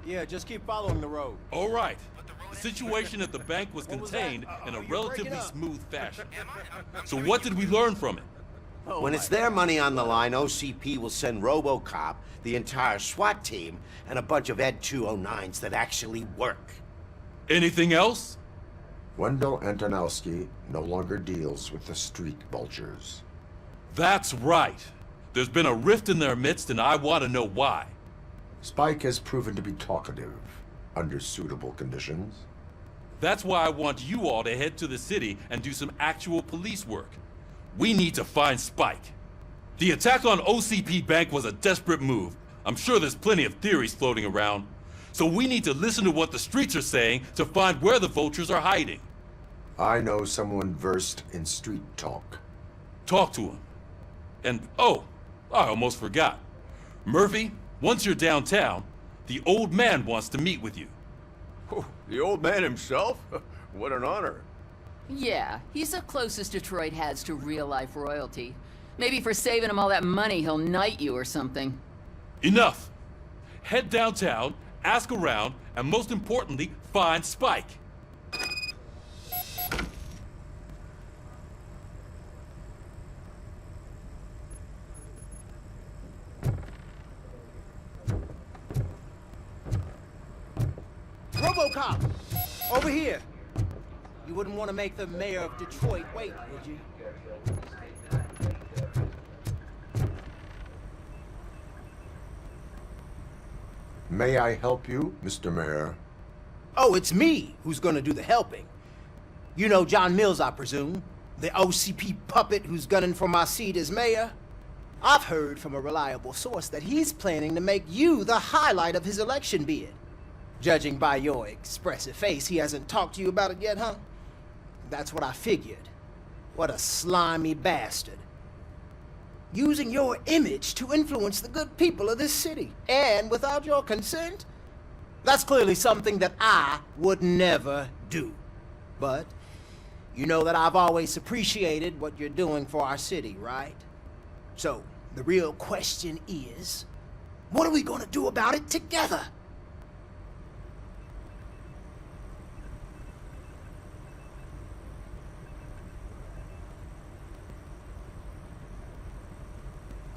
Yeah, just keep following the road. All right. The situation at the bank was contained in a relatively smooth fashion. So what did we learn from it? When it's their money on the line, OCP will send Robocop, the entire SWAT team, and a bunch of Ed 209s that actually work. Anything else? Wendell Antonowski no longer deals with the street vultures. That's right. There's been a rift in their midst, and I want to know why. Spike has proven to be talkative, under suitable conditions. That's why I want you all to head to the city and do some actual police work. We need to find Spike. The attack on OCP Bank was a desperate move. I'm sure there's plenty of theories floating around. So we need to listen to what the streets are saying to find where the vultures are hiding. I know someone versed in street talk. Talk to him. And, oh, I almost forgot. Murphy, once you're downtown, the old man wants to meet with you. Oh, the old man himself? What an honor. Yeah, he's the closest Detroit has to real-life royalty. Maybe for saving him all that money, he'll knight you or something. Enough! Head downtown, ask around, and most importantly, find Spike. Robocop! Over here! You wouldn't want to make the mayor of Detroit wait, would you? May I help you, Mr. Mayor? Oh, it's me who's gonna do the helping. You know John Mills, I presume? The OCP puppet who's gunning for my seat as mayor? I've heard from a reliable source that he's planning to make you the highlight of his election bid. Judging by your expressive face, he hasn't talked to you about it yet, huh? That's what I figured. What a slimy bastard. Using your image to influence the good people of this city, and without your consent? That's clearly something that I would never do. But you know that I've always appreciated what you're doing for our city, right? So, the real question is, what are we gonna do about it together?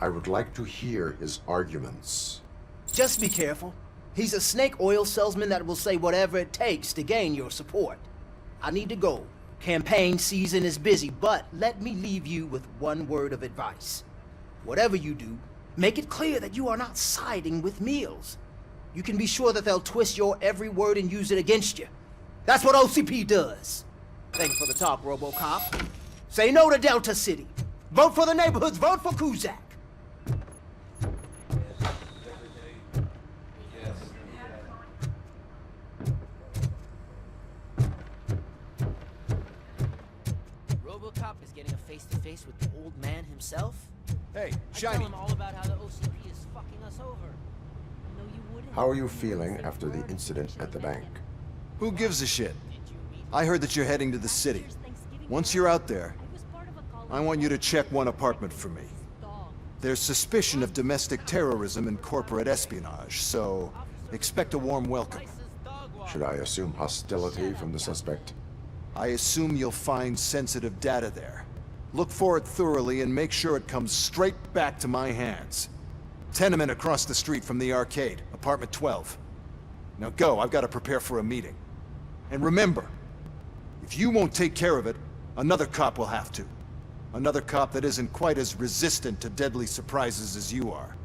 I would like to hear his arguments. Just be careful. He's a snake oil salesman that will say whatever it takes to gain your support. I need to go. Campaign season is busy, but let me leave you with one word of advice. Whatever you do, make it clear that you are not siding with Mills. You can be sure that they'll twist your every word and use it against you. That's what OCP does. Thanks for the talk, Robocop. Say no to Delta City. Vote for the neighborhoods. Vote for Kuzak. Robocop is getting a face-to-face with the old man himself? Hey, I Shiny. tell him all about how the OCP is fucking us over. No, you wouldn't. How are you feeling after the incident at the bank? Who gives a shit? I heard that you're heading to the city. Once you're out there, I want you to check one apartment for me. There's suspicion of domestic terrorism and corporate espionage, so expect a warm welcome. Should I assume hostility from the suspect? I assume you'll find sensitive data there. Look for it thoroughly and make sure it comes straight back to my hands. Tenement across the street from the arcade, apartment 12. Now go, I've got to prepare for a meeting. And remember, if you won't take care of it, another cop will have to. Another cop that isn't quite as resistant to deadly surprises as you are.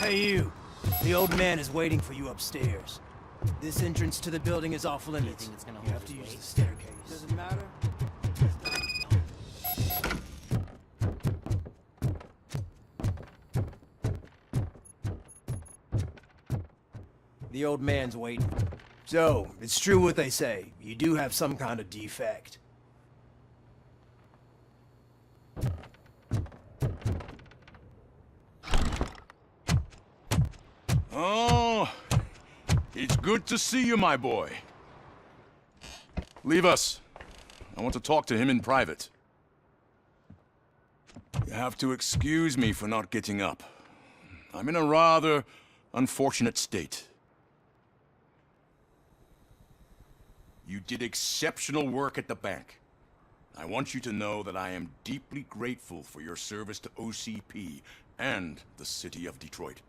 Hey, you. The old man is waiting for you upstairs. This entrance to the building is off limits. think it's gonna You hold have to his use weight? the staircase. Does it matter? The old man's waiting. So, it's true what they say. You do have some kind of defect. Oh, it's good to see you, my boy. Leave us. I want to talk to him in private. You have to excuse me for not getting up. I'm in a rather unfortunate state. You did exceptional work at the bank. I want you to know that I am deeply grateful for your service to OCP and the city of Detroit.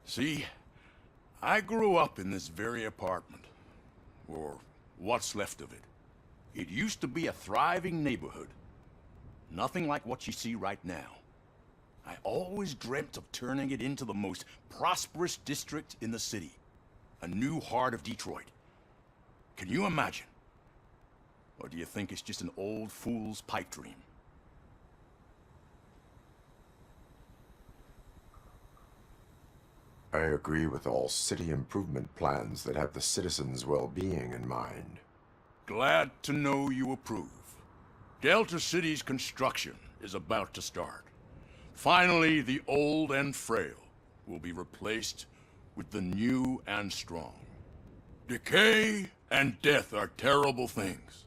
See, I grew up in this very apartment, or what's left of it. It used to be a thriving neighborhood. Nothing like what you see right now. I always dreamt of turning it into the most prosperous district in the city. A new heart of Detroit. Can you imagine? Or do you think it's just an old fool's pipe dream? I agree with all city improvement plans that have the citizens' well-being in mind. Glad to know you approve. Delta City's construction is about to start. Finally, the old and frail will be replaced with the new and strong. Decay and death are terrible things.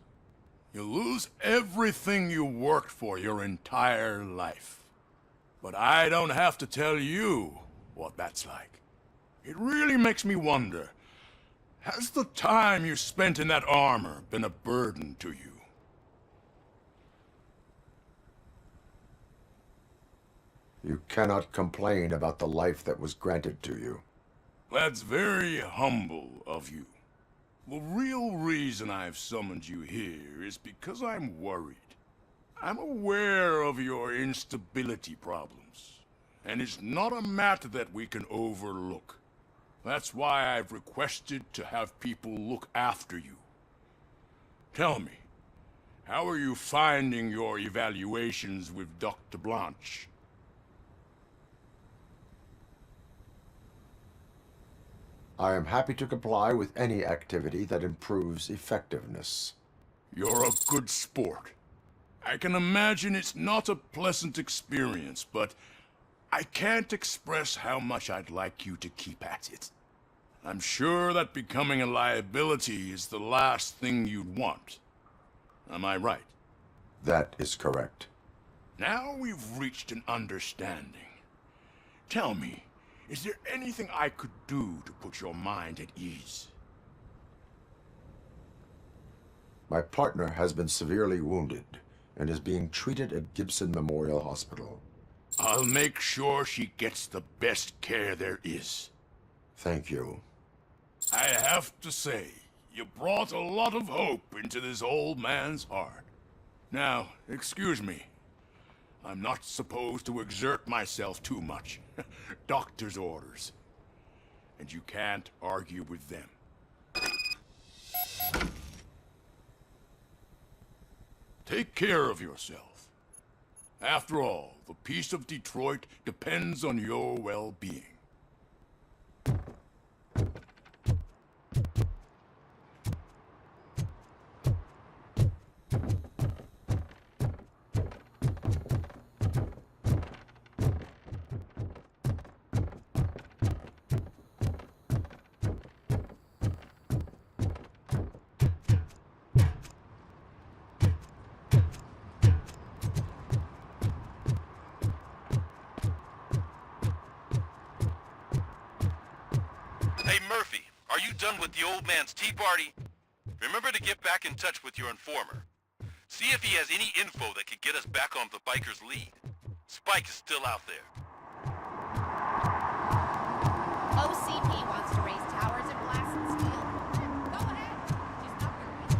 You lose everything you worked for your entire life. But I don't have to tell you what that's like. It really makes me wonder, has the time you spent in that armor been a burden to you? You cannot complain about the life that was granted to you. That's very humble of you. The real reason I've summoned you here is because I'm worried. I'm aware of your instability problems, and it's not a matter that we can overlook. That's why I've requested to have people look after you. Tell me, how are you finding your evaluations with Dr. Blanche? I am happy to comply with any activity that improves effectiveness. You're a good sport. I can imagine it's not a pleasant experience, but I can't express how much I'd like you to keep at it. I'm sure that becoming a liability is the last thing you'd want. Am I right? That is correct. Now we've reached an understanding. Tell me, is there anything I could do to put your mind at ease? My partner has been severely wounded and is being treated at Gibson Memorial Hospital. I'll make sure she gets the best care there is. Thank you. I have to say, you brought a lot of hope into this old man's heart. Now, excuse me. I'm not supposed to exert myself too much. Doctor's orders. And you can't argue with them. Take care of yourself. After all, the peace of Detroit depends on your well-being. Hey, Murphy, are you done with the old man's tea party? Remember to get back in touch with your informer. See if he has any info that could get us back on the biker's lead. Spike is still out there. OCP wants to raise towers and glass and steel. Go ahead. Just not your reason.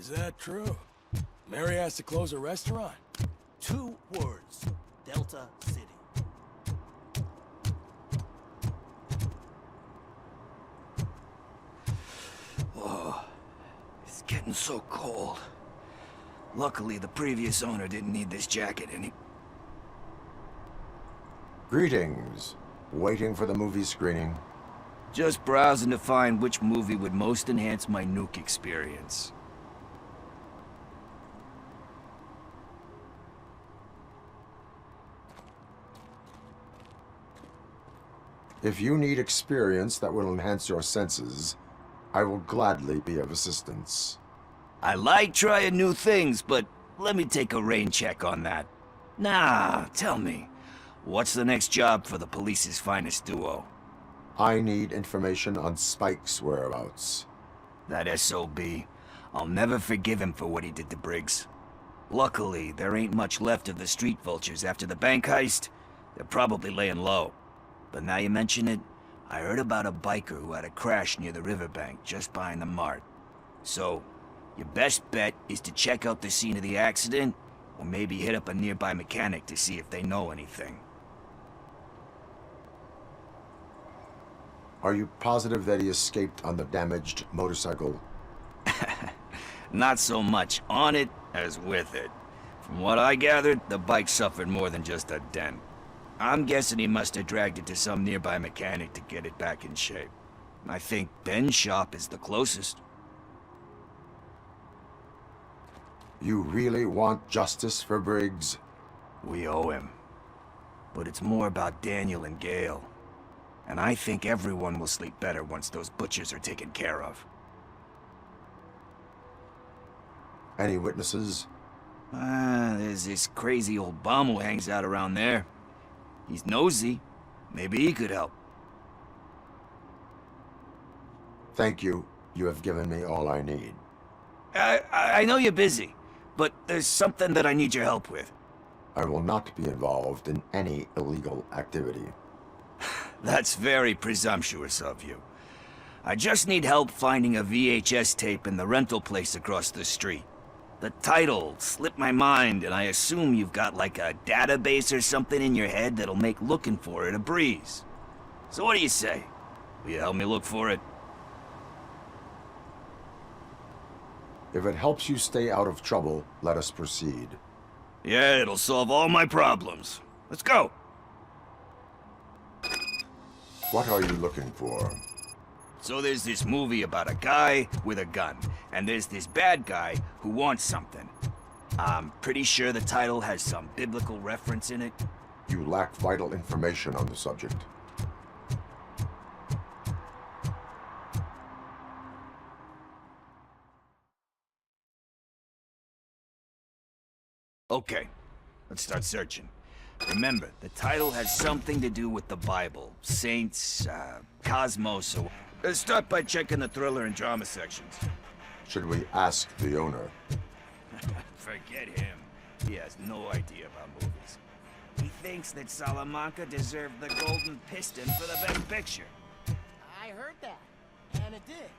Is that true? Mary has to close a restaurant? 2 words. Delta City. Whoa. It's getting so cold. Luckily, the previous owner didn't need this jacket any... Greetings. Waiting for the movie screening. Just browsing to find which movie would most enhance my nuke experience. If you need experience that will enhance your senses, I will gladly be of assistance. I like trying new things, but let me take a rain check on that. Nah, tell me, what's the next job for the police's finest duo? I need information on Spike's whereabouts. That SOB. I'll never forgive him for what he did to Briggs. Luckily, there ain't much left of the street vultures after the bank heist. They're probably laying low. But now you mention it, I heard about a biker who had a crash near the riverbank just behind the mart. So, your best bet is to check out the scene of the accident, or maybe hit up a nearby mechanic to see if they know anything. Are you positive that he escaped on the damaged motorcycle? Not so much on it as with it. From what I gathered, the bike suffered more than just a dent. I'm guessing he must have dragged it to some nearby mechanic to get it back in shape. I think Ben's shop is the closest. You really want justice for Briggs? We owe him. But it's more about Daniel and Gale. And I think everyone will sleep better once those butchers are taken care of. Any witnesses? There's this crazy old bum who hangs out around there. He's nosy. Maybe he could help. Thank you. You have given me all I need. I know you're busy, but there's something that I need your help with. I will not be involved in any illegal activity. That's very presumptuous of you. I just need help finding a VHS tape in the rental place across the street. The title slipped my mind, and I assume you've got like a database or something in your head that'll make looking for it a breeze. So what do you say? Will you help me look for it? If it helps you stay out of trouble, let us proceed. Yeah, it'll solve all my problems. Let's go! What are you looking for? So there's this movie about a guy with a gun, and there's this bad guy who wants something. I'm pretty sure the title has some biblical reference in it. You lack vital information on the subject. Okay, let's start searching. Remember, the title has something to do with the Bible, saints, cosmos, or... Let's start by checking the thriller and drama sections. Should we ask the owner? Forget him. He has no idea about movies. He thinks that Salamanca deserved the Golden Piston for the Best Picture. I heard that, and it did.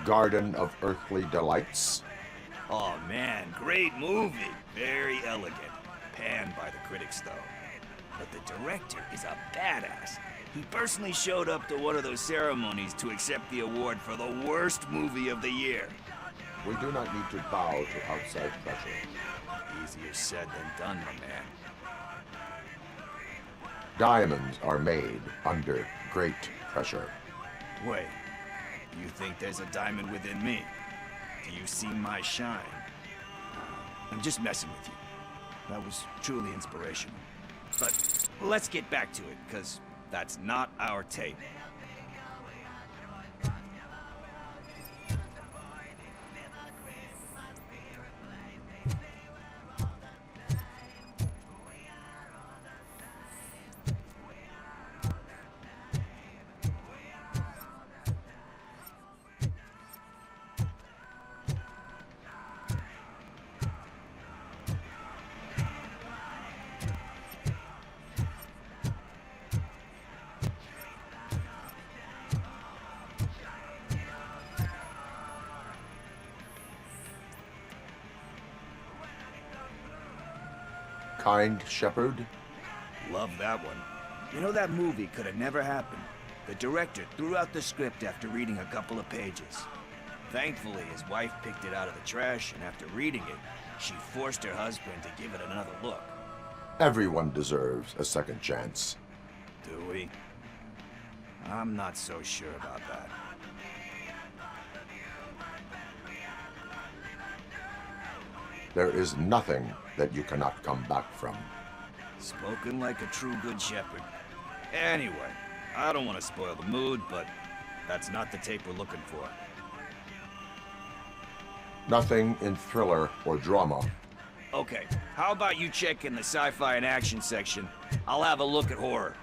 Garden of Earthly Delights? Oh man, great movie. Very elegant. Panned by the critics though. But the director is a badass. He personally showed up to one of those ceremonies to accept the award for the worst movie of the year. We do not need to bow to outside pressure. Easier said than done, my man. Diamonds are made under great pressure. Wait, you think there's a diamond within me? Do you see my shine? I'm just messing with you. That was truly inspirational. But let's get back to it, because that's not our tape. kind shepherd? Love that one. You know, that movie could have never happened. The director threw out the script after reading a couple of pages. Thankfully, his wife picked it out of the trash, and after reading it, she forced her husband to give it another look. Everyone deserves a second chance. Do we? I'm not so sure about that. There is nothing that you cannot come back from. Spoken like a true good shepherd. Anyway, I don't want to spoil the mood, but that's not the tape we're looking for. Nothing in thriller or drama. Okay, how about you check in the sci-fi and action section? I'll have a look at horror.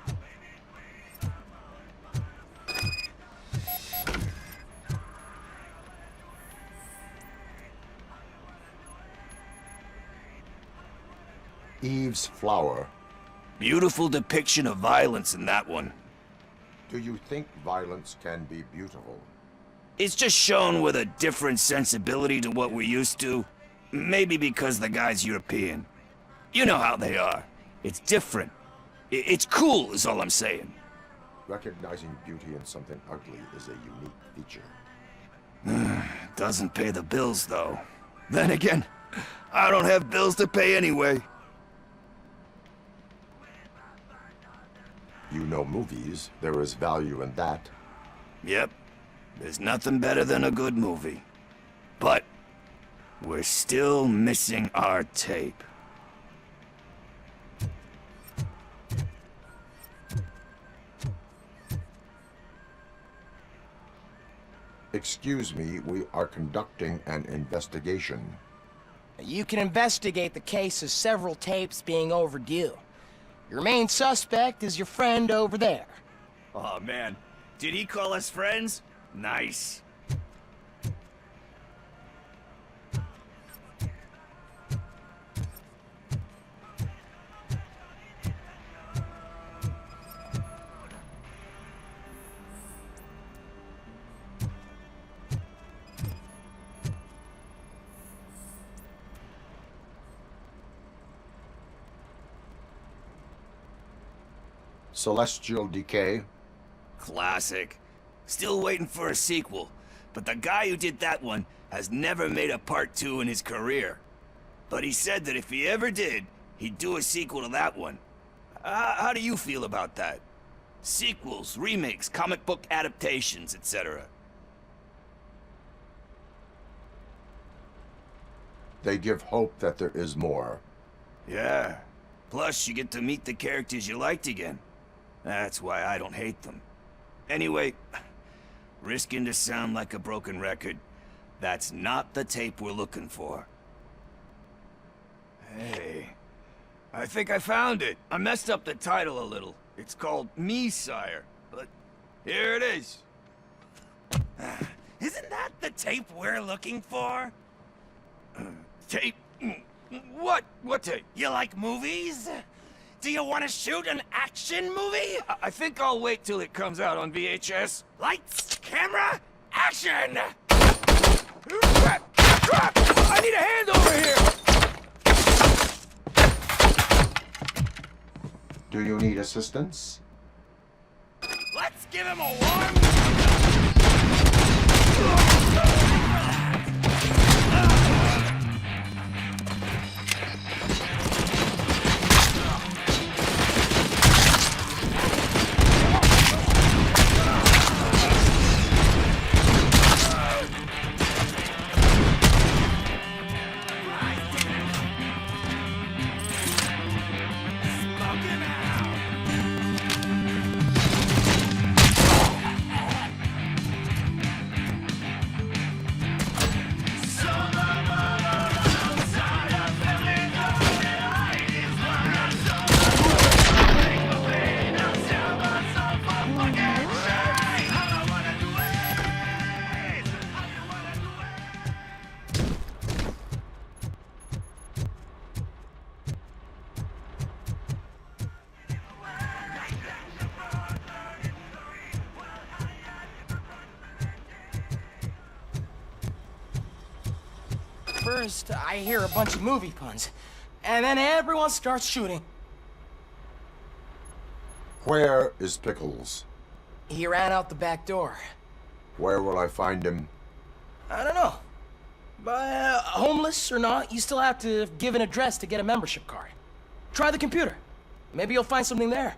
Eve's Flower. Beautiful depiction of violence in that one. Do you think violence can be beautiful? It's just shown with a different sensibility to what we're used to. Maybe because the guy's European. You know how they are. It's different. It's cool, is all I'm saying. Recognizing beauty in something ugly is a unique feature. Doesn't pay the bills, though. Then again, I don't have bills to pay anyway. You know movies. There is value in that. Yep. There's nothing better than a good movie. But we're still missing our tape. Excuse me, we are conducting an investigation. You can investigate the case of several tapes being overdue. Your main suspect is your friend over there. Oh man, did he call us friends? Nice. Celestial Decay. Classic. Still waiting for a sequel, but the guy who did that one has never made a part 2 in his career. But he said that if he ever did, he'd do a sequel to that one. How do you feel about that? Sequels, remakes, comic book adaptations, etc. They give hope that there is more. Yeah. Plus, you get to meet the characters you liked again. That's why I don't hate them. Anyway, risking to sound like a broken record, that's not the tape we're looking for. Hey, I think I found it. I messed up the title a little. It's called Me, Sire, but here it is. Isn't that the tape we're looking for? Tape? What? What tape? You like movies? Do you want to shoot an action movie? I think I'll wait till it comes out on VHS. Lights, camera, action! Crap! Crap! I need a hand over here! Do you need assistance? Let's give him a warm... First, I hear a bunch of movie puns. and then everyone starts shooting. Where is Pickles? He ran out the back door. Where will I find him? I don't know. But homeless or not, you still have to give an address to get a membership card. Try the computer. Maybe you'll find something there.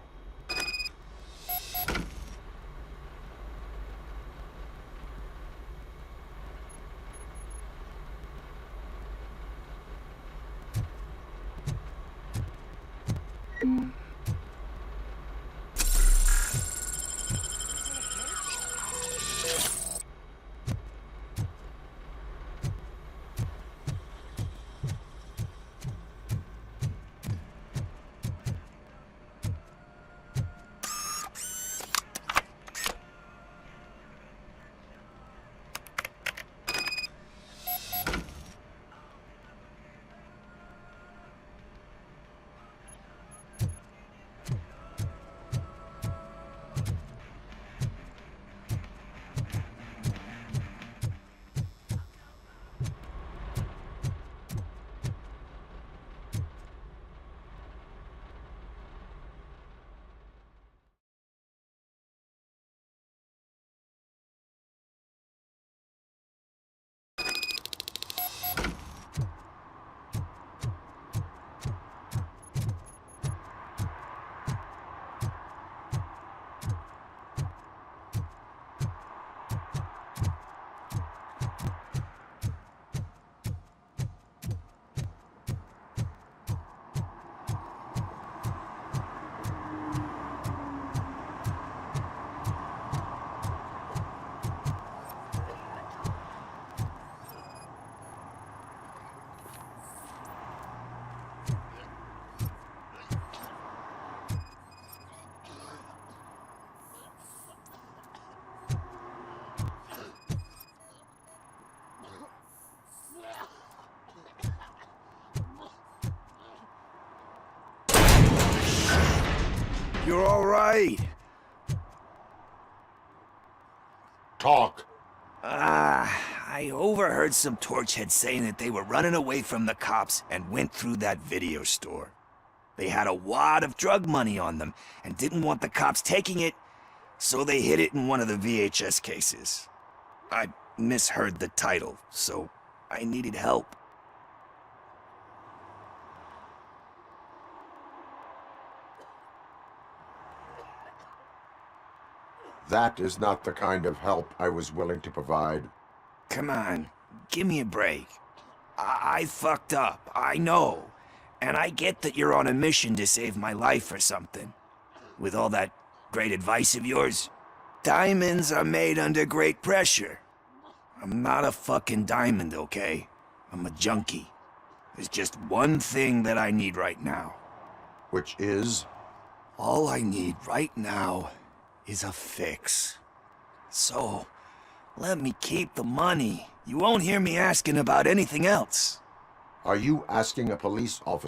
You're all right. Talk. I overheard some torchheads saying that they were running away from the cops and went through that video store. They had a wad of drug money on them and didn't want the cops taking it, so they hid it in one of the VHS cases. I misheard the title, so I needed help. That is not the kind of help I was willing to provide. Come on, give me a break. I fucked up, I know. And I get that you're on a mission to save my life or something. With all that great advice of yours. Diamonds are made under great pressure. I'm not a fucking diamond, okay? I'm a junkie. There's just one thing that I need right now. Which is? All I need right now is a fix. So, let me keep the money. You won't hear me asking about anything else. Are you asking a police officer